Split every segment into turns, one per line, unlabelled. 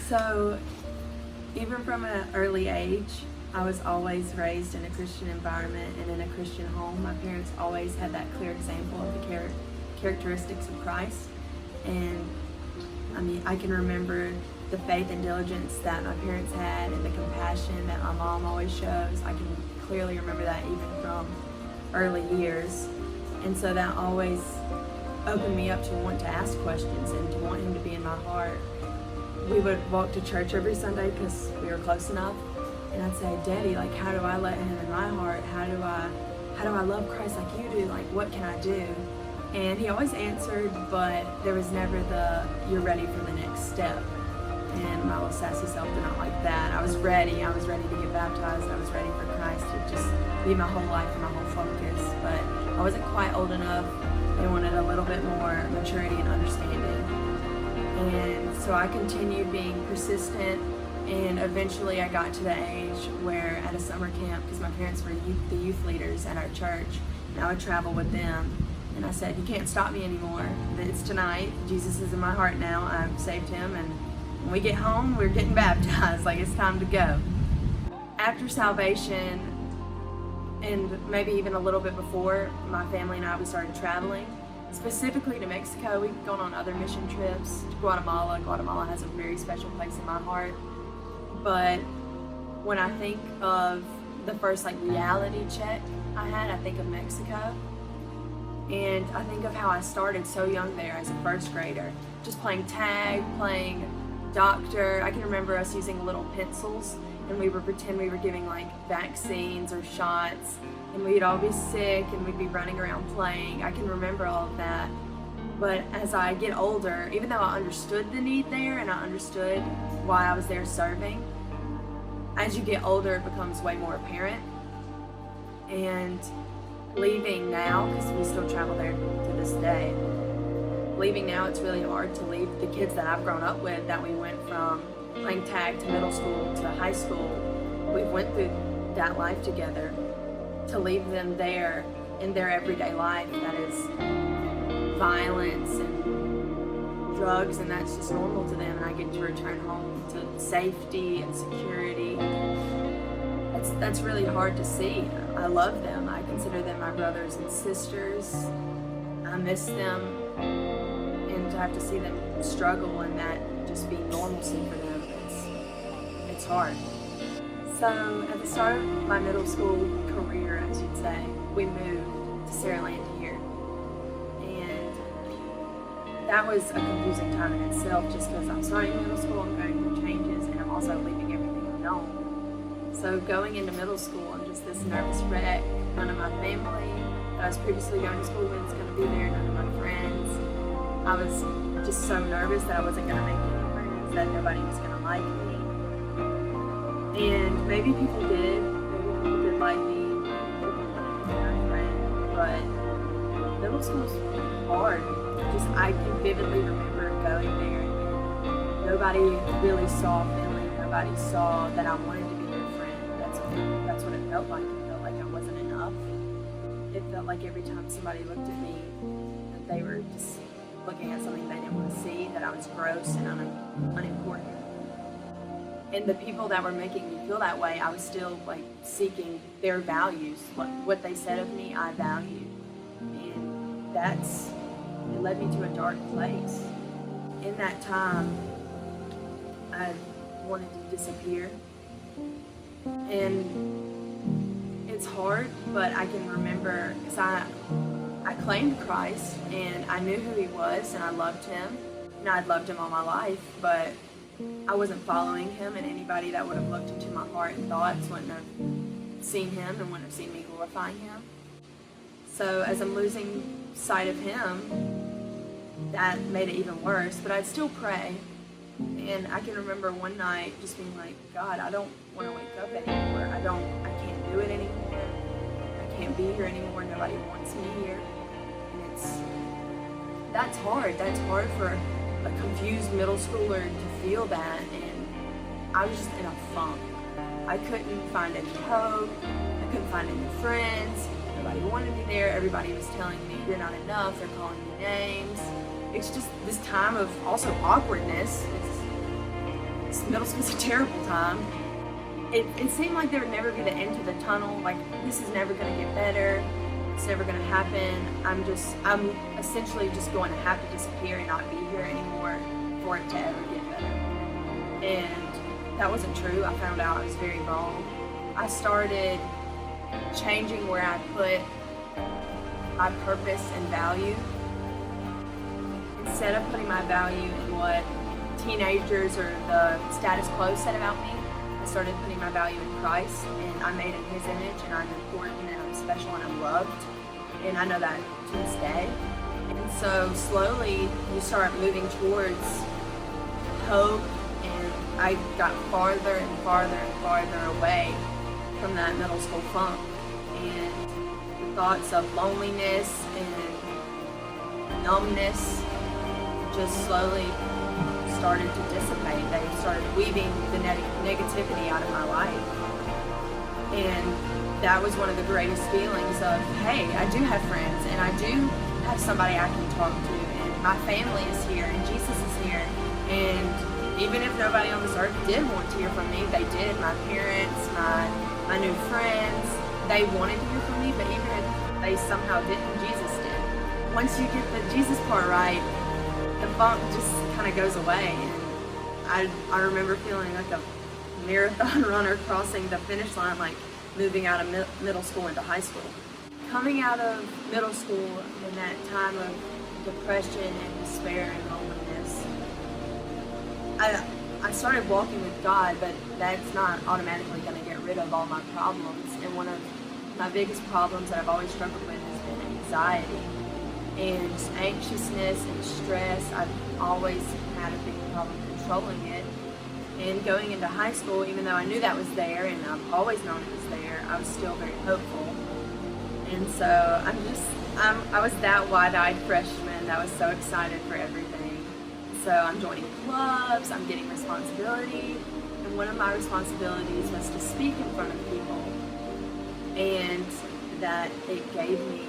So, even from an early age, I was always raised in a Christian environment and in a Christian home. My parents always had that clear example of the characteristics of Christ. And I can remember the faith and diligence that my parents had and the compassion that my mom always shows. I can clearly remember that even from early years. And so that always opened me up to want to ask questions and to want him to be in my heart. We would walk to church every Sunday because we were close enough. And I'd say, Daddy, like, how do I let him in my heart? How do I love Christ like you do? Like, what can I do? And he always answered, but there was never you're ready for the next step. And my little sassy self did not like that. I was ready. I was ready to get baptized. I was ready for Christ to just be my whole life and my whole focus. But I wasn't quite old enough. They wanted a little bit more maturity and understanding. And so I continued being persistent, and eventually I got to the age where at a summer camp, because my parents were the youth leaders at our church, and I would travel with them. And I said, you can't stop me anymore. It's tonight. Jesus is in my heart now. I've saved him, and when we get home, we're getting baptized. Like, it's time to go. After salvation, and maybe even a little bit before, my family and I, we started traveling, specifically to Mexico. We've gone on other mission trips to Guatemala. Guatemala has a very special place in my heart. But when I think of the first reality check I had, I think of Mexico. And I think of how I started so young there as a first grader, just playing tag, playing doctor. I can remember us using little pencils, and we would pretend we were giving vaccines or shots, and we'd all be sick and we'd be running around playing. I can remember all of that. But as I get older, even though I understood the need there and I understood why I was there serving, as you get older it becomes way more apparent. And leaving now, because we still travel there to this day, leaving now, it's really hard to leave the kids that I've grown up with, that we went from playing tag to middle school to high school. We went through that life together. To leave them there in their everyday life that is violence and drugs, and that's just normal to them, and I get to return home to safety and security. That's really hard to see. I love them. I consider them my brothers and sisters. I miss them, and to have to see them struggle and that just be normalcy for them, it's hard. So at the start of my middle school career, as you'd say, we moved to Saraland here, and that was a confusing time in itself, just because I'm starting middle school, I'm going through changes, and I'm also leaving everything I've known. So going into middle school, I'm just this nervous wreck. None of my family that I was previously going to school with is going to be there, none of my friends. I was just so nervous that I wasn't going to make any friends, that nobody was going to like me. And maybe people did like me, my friend, but middle school's hard. I can vividly remember going there, and nobody really saw Finley. Nobody saw that I wanted to be their friend. That's what it felt like. It felt like I wasn't enough. It felt like every time somebody looked at me, that they were just looking at something they didn't want to see, that I was gross and unimportant. And the people that were making me feel that way, I was still seeking their values. What they said of me, I valued. And it led me to a dark place. In that time, I wanted to disappear. And it's hard, but I can remember, because I claimed Christ, and I knew who he was, and I loved him. And I'd loved him all my life, but I wasn't following him, and anybody that would have looked into my heart and thoughts wouldn't have seen him and wouldn't have seen me glorifying him. So as I'm losing sight of him, that made it even worse, but I'd still pray. And I can remember one night just being like, God, I don't want to wake up anymore. I can't do it anymore. I can't be here anymore. Nobody wants me here. And that's hard. That's hard for a confused middle schooler to feel that, and I was just in a funk. I couldn't find any hope. I couldn't find any friends. Nobody wanted me there. Everybody was telling me, you're not enough. They're calling me names. It's just this time of also awkwardness. middle school's a terrible time. It seemed like there would never be the end to the tunnel. Like, this is never going to get better. It's never going to happen. I'm essentially just going to have to disappear and not be here anymore for it to ever get better. And that wasn't true. I found out I was very wrong. I started changing where I put my purpose and value. Instead of putting my value in what teenagers or the status quo said about me, I started putting my value in Christ, and I'm made in His image, and I'm important, and I'm special, and I'm loved, and I know that to this day. And so slowly you start moving towards hope, and I got farther and farther and farther away from that middle school funk, and the thoughts of loneliness and numbness just slowly started to dissipate. They started weaving the negativity out of my life. And that was one of the greatest feelings of, hey, I do have friends, and I do have somebody I can talk to, and my family is here, and Jesus is here. And even if nobody on this earth did want to hear from me, they did. My parents, my new friends, they wanted to hear from me, but even if they somehow didn't, Jesus did. Once you get the Jesus part right, the funk just kind of goes away. And I remember feeling like a marathon runner crossing the finish line, like moving out of middle school into high school. Coming out of middle school in that time of depression and despair and loneliness, I started walking with God, but that's not automatically going to get rid of all my problems. And one of my biggest problems that I've always struggled with has been anxiety and just anxiousness and stress. I've always had a big problem controlling it. And going into high school, even though I knew that was there and I've always known it was there, I was still very hopeful. And so I was that wide-eyed freshman that was so excited for everything. So I'm joining clubs, I'm getting responsibility, and one of my responsibilities was to speak in front of people. And that it gave me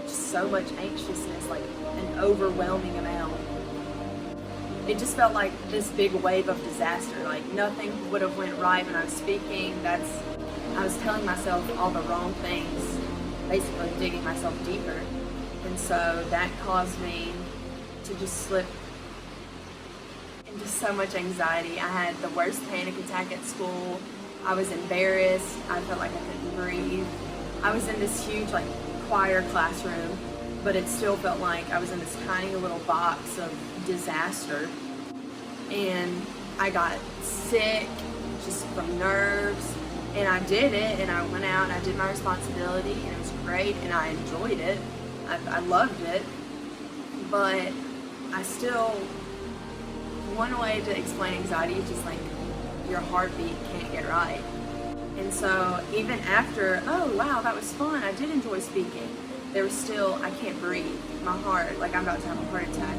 just so much anxiousness, like an overwhelming amount. It just felt like this big wave of disaster, like nothing would have went right when I was speaking. I was telling myself all the wrong things, basically digging myself deeper. And so that caused me to just slip into so much anxiety. I had the worst panic attack at school. I was embarrassed. I felt like I couldn't breathe. I was in this huge choir classroom, but it still felt like I was in this tiny little box of disaster. And I got sick just from nerves, and I did it, and I went out and I did my responsibility, and it was great, and I enjoyed it. I loved it, but I still, one way to explain anxiety is just your heartbeat can't get right. And so even after, oh wow, that was fun, I did enjoy speaking, there was still, I can't breathe. My heart, like I'm about to have a heart attack.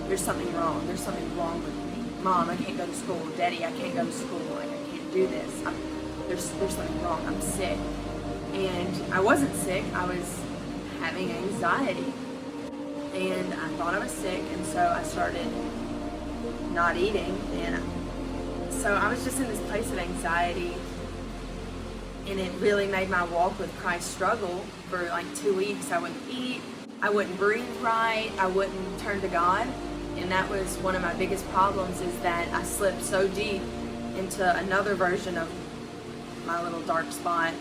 There's something wrong. There's something wrong with me. Mom, I can't go to school. Daddy, I can't go to school. I can't do this. There's something wrong. I'm sick. And I wasn't sick. I was having anxiety. And I thought I was sick, and so I started not eating. And so I was just in this place of anxiety, and it really made my walk with Christ struggle. For 2 weeks, I wouldn't eat, I wouldn't breathe right, I wouldn't turn to God. And that was one of my biggest problems, is that I slipped so deep into another version of my little dark spot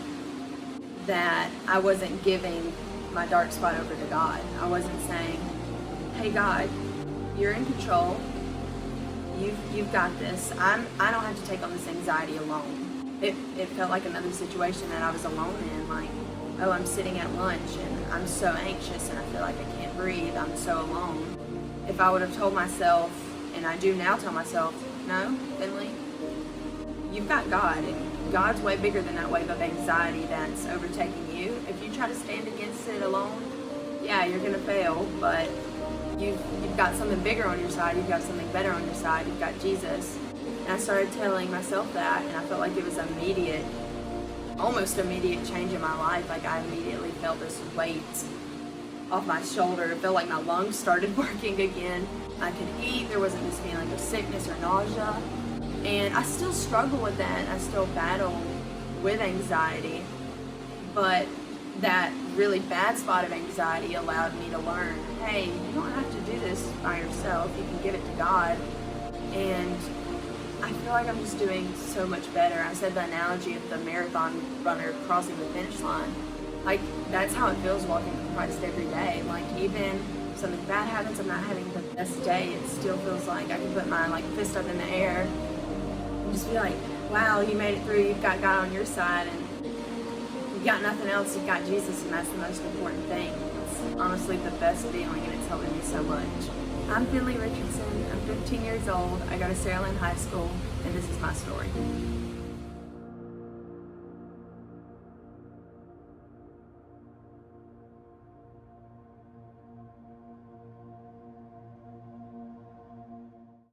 that I wasn't giving my dark spot over to God. I wasn't saying, hey God, you're in control, you've got this, I don't have to take on this anxiety alone. It felt like another situation that I was alone in, oh, I'm sitting at lunch and I'm so anxious and I feel like I can't breathe, I'm so alone. If I would have told myself, and I do now tell myself, no, Finley, you've got God, and God's way bigger than that wave of anxiety that's overtaking you. If you try to stand against it alone, yeah, you're gonna fail, but you've got something bigger on your side, you've got something better on your side, you've got Jesus. And I started telling myself that, and I felt like it was almost immediate change in my life. I immediately felt this weight off my shoulder. It felt like my lungs started working again. I could eat. There wasn't this feeling of sickness or nausea. And I still struggle with that. I still battle with anxiety. But that really bad spot of anxiety allowed me to learn, hey, you don't have to do this by yourself. You can give it to God. And I feel like I'm just doing so much better. I said the analogy of the marathon runner crossing the finish line. Like, that's how it feels walking with Christ every day. Like, even something bad happens, I'm not having the best day, it still feels like I can put my fist up in the air and just be like, wow, you made it through, you've got God on your side, and you've got nothing else, you've got Jesus, and that's the most important thing. It's honestly the best feeling, and it's helping me so much. I'm Finley Richardson, I'm 15 years old, I go to Saraland High School, and this is my story.